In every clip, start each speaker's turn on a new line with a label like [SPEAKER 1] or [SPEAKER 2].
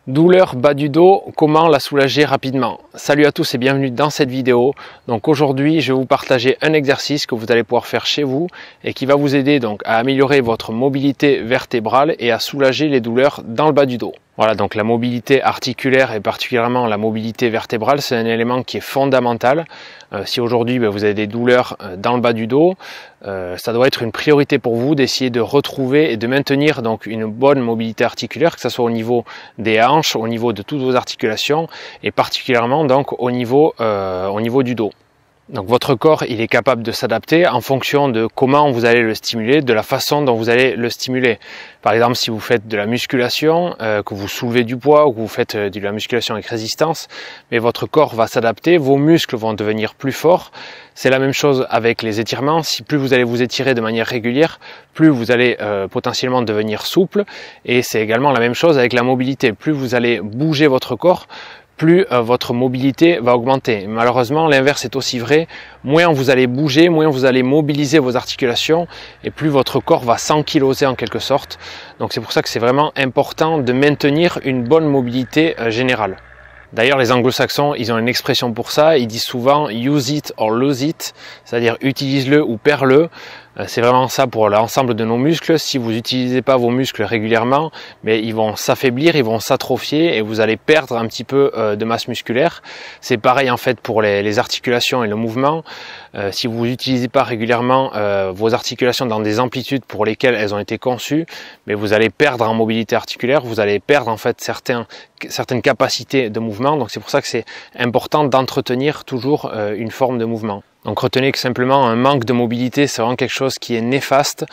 [SPEAKER 1] Douleur bas du dos, comment la soulager rapidement? Salut à tous et bienvenue dans cette vidéo. Donc aujourd'hui, je vais vous partager un exercice que vous allez pouvoir faire chez vous et qui va vous aider donc à améliorer votre mobilité vertébrale et à soulager les douleurs dans le bas du dos. Voilà, donc la mobilité articulaire et particulièrement la mobilité vertébrale, c'est un élément qui est fondamental. Si aujourd'hui vous avez des douleurs dans le bas du dos, ça doit être une priorité pour vous d'essayer de retrouver et de maintenir donc une bonne mobilité articulaire, que ce soit au niveau des hanches, au niveau de toutes vos articulations et particulièrement donc au niveau du dos. Donc votre corps, il est capable de s'adapter en fonction de comment vous allez le stimuler, de la façon dont vous allez le stimuler. Par exemple, si vous faites de la musculation, que vous soulevez du poids ou que vous faites de la musculation avec résistance, mais votre corps va s'adapter, vos muscles vont devenir plus forts. C'est la même chose avec les étirements. Si plus vous allez vous étirer de manière régulière, plus vous allez potentiellement devenir souple. Et c'est également la même chose avec la mobilité. Plus vous allez bouger votre corps, plus votre mobilité va augmenter. Malheureusement, l'inverse est aussi vrai. Moins vous allez bouger, moins vous allez mobiliser vos articulations et plus votre corps va s'ankyloser en quelque sorte. Donc c'est pour ça que c'est vraiment important de maintenir une bonne mobilité générale. D'ailleurs, les anglo-saxons, ils ont une expression pour ça. Ils disent souvent « use it or lose it », c'est-à-dire « utilise-le ou perds-le ». C'est vraiment ça pour l'ensemble de nos muscles. Si vous n'utilisez pas vos muscles régulièrement, mais ils vont s'affaiblir, ils vont s'atrophier et vous allez perdre un petit peu de masse musculaire. C'est pareil en fait pour les articulations et le mouvement. Si vous n'utilisez pas régulièrement vos articulations dans des amplitudes pour lesquelles elles ont été conçues, mais vous allez perdre en mobilité articulaire, vous allez perdre en fait certaines capacités de mouvement. Donc c'est pour ça que c'est important d'entretenir toujours une forme de mouvement. Donc retenez que simplement un manque de mobilité, c'est vraiment quelque chose qui est néfaste,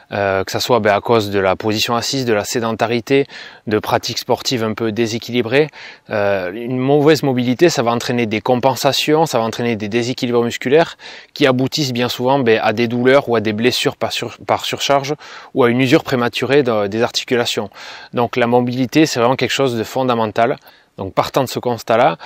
[SPEAKER 1] que ce soit à cause de la position assise, de la sédentarité, de pratiques sportives un peu déséquilibrées. Une mauvaise mobilité, ça va entraîner des compensations, ça va entraîner des déséquilibres musculaires qui aboutissent bien souvent à des douleurs ou à des blessures par surcharge ou à une usure prématurée des articulations. Donc la mobilité, c'est vraiment quelque chose de fondamental. Donc partant de ce constat-là,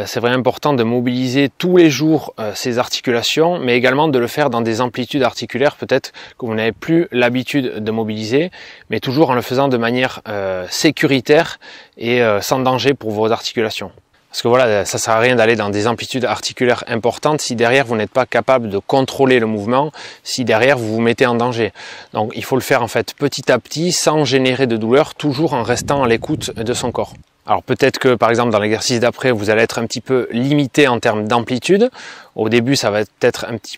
[SPEAKER 1] c'est vraiment important de mobiliser tous les jours ces articulations, mais également de le faire dans des amplitudes articulaires peut-être que vous n'avez plus l'habitude de mobiliser, mais toujours en le faisant de manière sécuritaire et sans danger pour vos articulations. Parce que voilà, ça sert à rien d'aller dans des amplitudes articulaires importantes si derrière vous n'êtes pas capable de contrôler le mouvement, si derrière vous vous mettez en danger. Donc il faut le faire en fait petit à petit, sans générer de douleur, toujours en restant à l'écoute de son corps. Alors peut-être que par exemple dans l'exercice d'après vous allez être un petit peu limité en termes d'amplitude. Au début ça va être un petit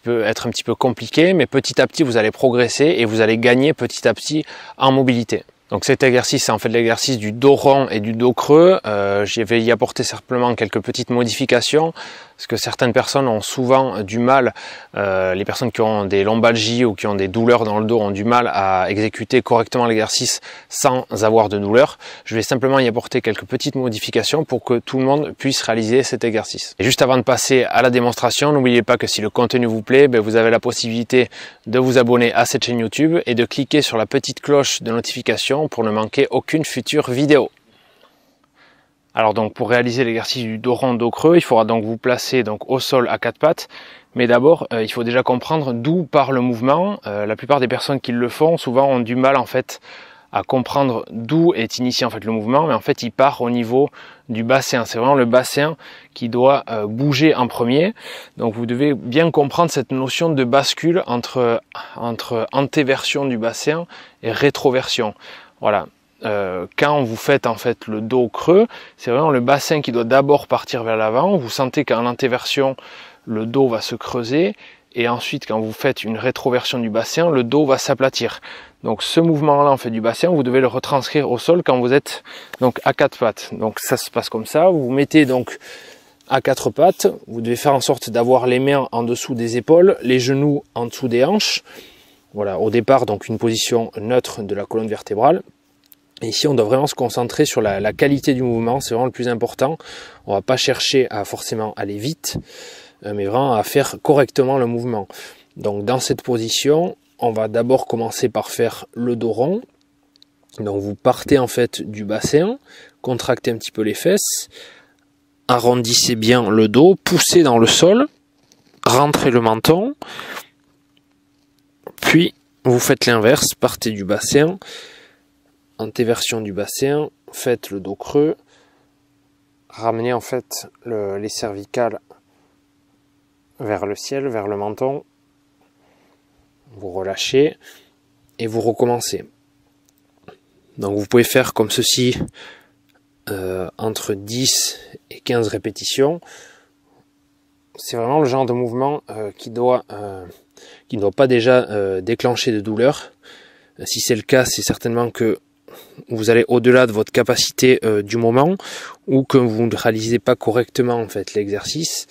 [SPEAKER 1] peu compliqué, mais petit à petit vous allez progresser et vous allez gagner petit à petit en mobilité. Donc cet exercice, c'est en fait l'exercice du dos rond et du dos creux. Je vais y apporter simplement quelques petites modifications, parce que certaines personnes ont souvent du mal, les personnes qui ont des lombalgies ou qui ont des douleurs dans le dos ont du mal à exécuter correctement l'exercice sans avoir de douleur. Je vais simplement y apporter quelques petites modifications pour que tout le monde puisse réaliser cet exercice. Et juste avant de passer à la démonstration, n'oubliez pas que si le contenu vous plaît, vous avez la possibilité de vous abonner à cette chaîne YouTube et de cliquer sur la petite cloche de notification pour ne manquer aucune future vidéo. Alors donc pour réaliser l'exercice du dos rond, dos creux, il faudra donc vous placer donc au sol à quatre pattes. Mais d'abord, il faut déjà comprendre d'où part le mouvement. La plupart des personnes qui le font souvent ont du mal en fait à comprendre d'où est initié en fait le mouvement, mais en fait il part au niveau du bassin. C'est vraiment le bassin qui doit bouger en premier. Donc vous devez bien comprendre cette notion de bascule entre antéversion du bassin et rétroversion. Voilà. Quand vous faites en fait le dos creux, c'est vraiment le bassin qui doit d'abord partir vers l'avant. Vous sentez qu'en antéversion, le dos va se creuser et ensuite quand vous faites une rétroversion du bassin, le dos va s'aplatir. Donc ce mouvement-là en fait du bassin, vous devez le retranscrire au sol quand vous êtes donc à quatre pattes. Donc ça se passe comme ça, vous vous mettez donc à quatre pattes, vous devez faire en sorte d'avoir les mains en dessous des épaules, les genoux en dessous des hanches. Voilà, au départ donc une position neutre de la colonne vertébrale. Et ici, on doit vraiment se concentrer sur la qualité du mouvement, c'est vraiment le plus important. On va pas chercher à forcément aller vite, mais vraiment à faire correctement le mouvement. Donc dans cette position, on va d'abord commencer par faire le dos rond. Donc vous partez en fait du bassin, contractez un petit peu les fesses, arrondissez bien le dos, poussez dans le sol, rentrez le menton, puis vous faites l'inverse, partez du bassin, antéversion du bassin, faites le dos creux, ramener en fait les cervicales vers le ciel, vers le menton. Vous relâchez et vous recommencez. Donc vous pouvez faire comme ceci entre 10 et 15 répétitions. C'est vraiment le genre de mouvement qui ne doit pas déjà déclencher de douleur. Si c'est le cas, c'est certainement que vous allez au-delà de votre capacité du moment ou que vous ne réalisez pas correctement en fait l'exercice.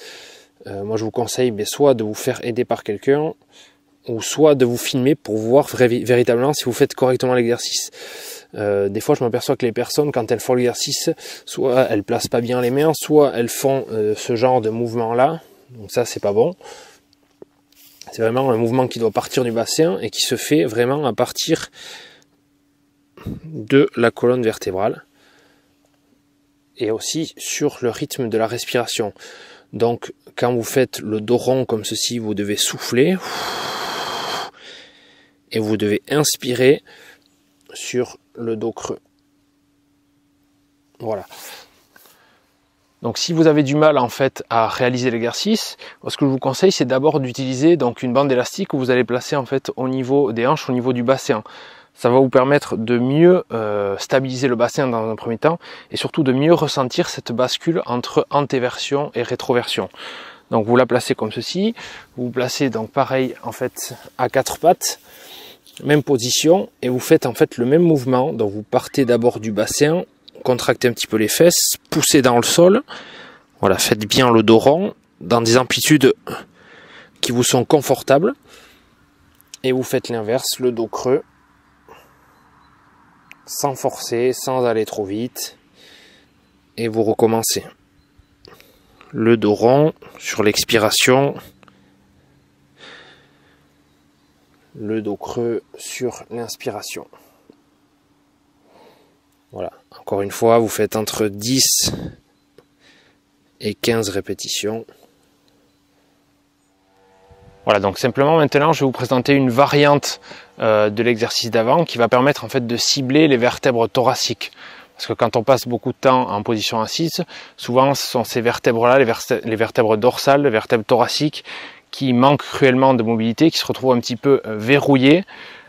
[SPEAKER 1] Moi je vous conseille soit de vous faire aider par quelqu'un ou soit de vous filmer pour voir véritablement si vous faites correctement l'exercice. Des fois je m'aperçois que les personnes quand elles font l'exercice, soit elles placent pas bien les mains, soit elles font ce genre de mouvement là. Donc ça c'est pas bon. C'est vraiment un mouvement qui doit partir du bassin et qui se fait vraiment à partir de la colonne vertébrale et aussi sur le rythme de la respiration. Donc quand vous faites le dos rond comme ceci, vous devez souffler et vous devez inspirer sur le dos creux. Voilà. Donc si vous avez du mal en fait à réaliser l'exercice, ce que je vous conseille c'est d'abord d'utiliser donc une bande élastique que vous allez placer en fait au niveau des hanches, au niveau du bassin. Ça va vous permettre de mieux stabiliser le bassin dans un premier temps et surtout de mieux ressentir cette bascule entre antéversion et rétroversion. Donc vous la placez comme ceci, vous vous placez donc pareil en fait à quatre pattes, même position et vous faites en fait le même mouvement. Donc vous partez d'abord du bassin, contractez un petit peu les fesses, poussez dans le sol, voilà, faites bien le dos rond dans des amplitudes qui vous sont confortables et vous faites l'inverse, le dos creux, sans forcer, sans aller trop vite et vous recommencez. Le dos rond sur l'expiration, le dos creux sur l'inspiration. Voilà, encore une fois, vous faites entre 10 et 15 répétitions. Voilà, donc simplement maintenant je vais vous présenter une variante de l'exercice d'avant qui va permettre en fait de cibler les vertèbres thoraciques. Parce que quand on passe beaucoup de temps en position assise, souvent ce sont ces vertèbres-là, les vertèbres dorsales, les vertèbres thoraciques, qui manquent cruellement de mobilité, qui se retrouvent un petit peu verrouillées.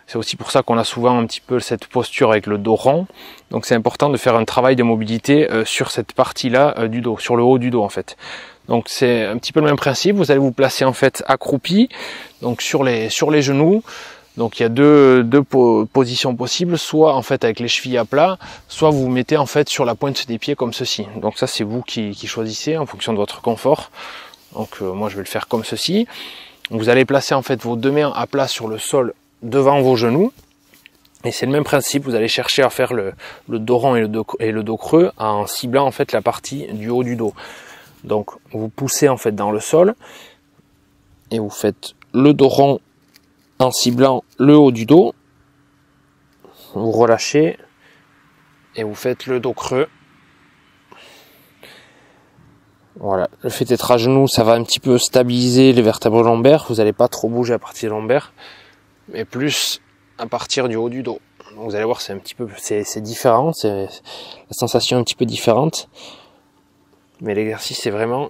[SPEAKER 1] C'est aussi pour ça qu'on a souvent un petit peu cette posture avec le dos rond. Donc c'est important de faire un travail de mobilité sur cette partie-là du dos, sur le haut du dos en fait. Donc c'est un petit peu le même principe, vous allez vous placer en fait accroupi, donc sur les genoux. Donc il y a deux positions possibles, soit en fait avec les chevilles à plat, soit vous vous mettez en fait sur la pointe des pieds comme ceci. Donc ça c'est vous qui choisissez en fonction de votre confort. Donc moi je vais le faire comme ceci. Vous allez placer en fait vos deux mains à plat sur le sol devant vos genoux. Et c'est le même principe, vous allez chercher à faire le dos rond et le dos creux en ciblant en fait la partie du haut du dos. Donc vous poussez en fait dans le sol et vous faites le dos rond en ciblant le haut du dos, vous relâchez et vous faites le dos creux. Voilà, le fait d'être à genoux, ça va un petit peu stabiliser les vertèbres lombaires, vous n'allez pas trop bouger à partir des lombaires, mais plus à partir du haut du dos. Donc vous allez voir, c'est un petit peu, c'est différent, c'est la sensation un petit peu différente, mais l'exercice est vraiment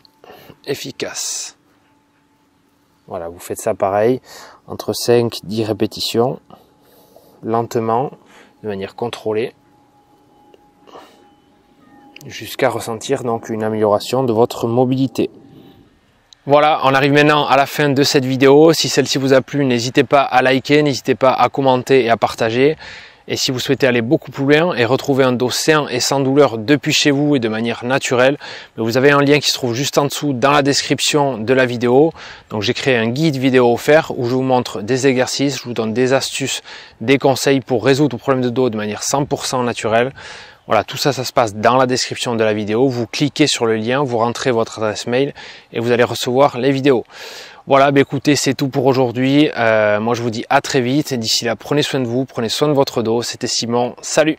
[SPEAKER 1] efficace. Voilà, vous faites ça pareil, entre 5 et 10 répétitions, lentement, de manière contrôlée, jusqu'à ressentir donc une amélioration de votre mobilité. Voilà, on arrive maintenant à la fin de cette vidéo. Si celle-ci vous a plu, n'hésitez pas à liker, n'hésitez pas à commenter et à partager. Et si vous souhaitez aller beaucoup plus loin et retrouver un dos sain et sans douleur depuis chez vous et de manière naturelle, vous avez un lien qui se trouve juste en dessous dans la description de la vidéo. Donc j'ai créé un guide vidéo offert où je vous montre des exercices, je vous donne des astuces, des conseils pour résoudre vos problèmes de dos de manière 100% naturelle. Voilà, tout ça, ça se passe dans la description de la vidéo. Vous cliquez sur le lien, vous rentrez votre adresse mail et vous allez recevoir les vidéos. Voilà, bah écoutez, c'est tout pour aujourd'hui. Moi, je vous dis à très vite. Et d'ici là, prenez soin de vous, prenez soin de votre dos. C'était Simon. Salut!